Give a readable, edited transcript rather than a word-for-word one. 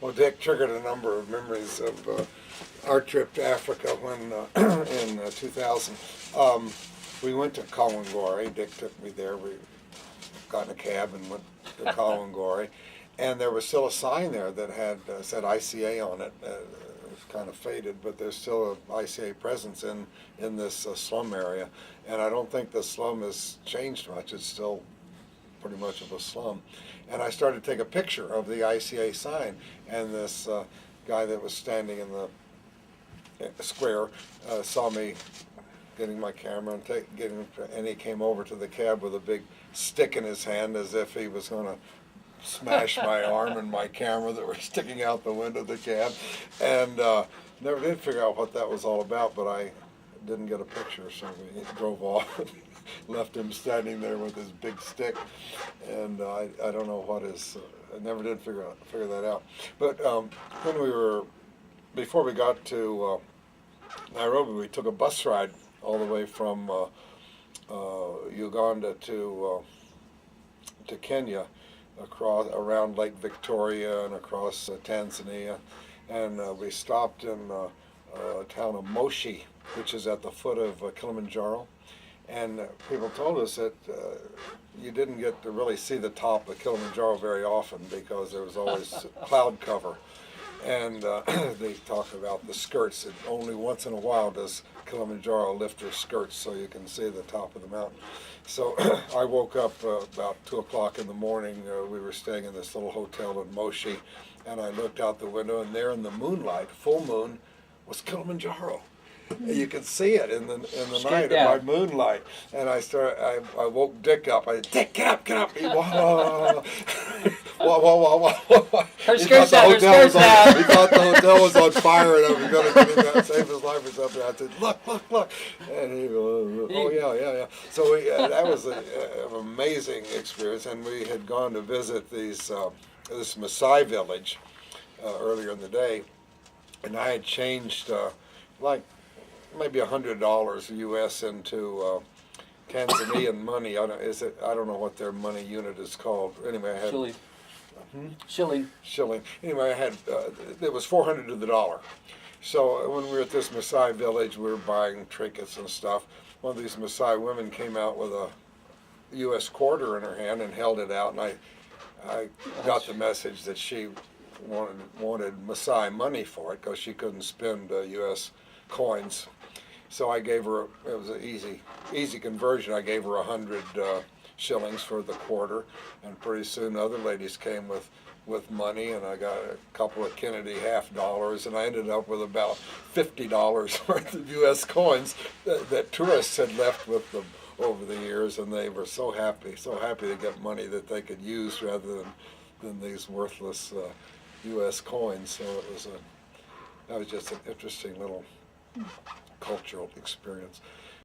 Well, Dick triggered a number of memories of our trip to Africa when in 2000. We went to Kalangori. Dick took me there. We got in a cab and went to Kalangori. And there was still a sign there that had said ICA on it. It was kind of faded, but there's still a ICA presence in this slum area. And I don't think the slum has changed much. It's still pretty much of a slum. And I started to take a picture of the ICA sign, and this guy that was standing in the square saw me getting my camera and he came over to the cab with a big stick in his hand as if he was going to smash my arm and my camera that were sticking out the window of the cab. And never did figure out what that was all about, but I didn't get a picture, so we drove off. Left him standing there with his big stick, and I don't know what his. I never did figure that out. But before we got to Nairobi, we took a bus ride all the way from Uganda to Kenya, around Lake Victoria and across Tanzania, and we stopped in a town of Moshi, which is at the foot of Kilimanjaro. And people told us that you didn't get to really see the top of Kilimanjaro very often because there was always cloud cover. And they talk about the skirts. And only once in a while does Kilimanjaro lift her skirts so you can see the top of the mountain. So I woke up about 2 o'clock in the morning. We were staying in this little hotel in Moshi, and I looked out the window, and there in the moonlight, full moon, was Kilimanjaro. You can see it in the night by moonlight, and I woke Dick up. I said, "Dick, get up!" He whoa. Her skirt's out. He thought the hotel was on fire, and I was going to get him out, save his life or something. I said, "Look!" And he goes, "Oh yeah." So that was an amazing experience, and we had gone to visit this Maasai village earlier in the day, and I had changed maybe $100 US into Tanzanian money. I don't know what their money unit is called. Anyway, I had shilling. Anyway, I had it was 400 to the dollar. So when we were at this Maasai village, we were buying trinkets and stuff. One of these Maasai women came out with a US quarter in her hand and held it out, and I got the message that she wanted Maasai money for it because she couldn't spend US coins. So I gave her, it was an easy conversion, I gave her 100 shillings for the quarter, and pretty soon other ladies came with money, and I got a couple of Kennedy $half, and I ended up with about $50 worth of US coins that tourists had left with them over the years, and they were so happy to get money that they could use rather than these worthless US coins. So that was just an interesting little cultural experience.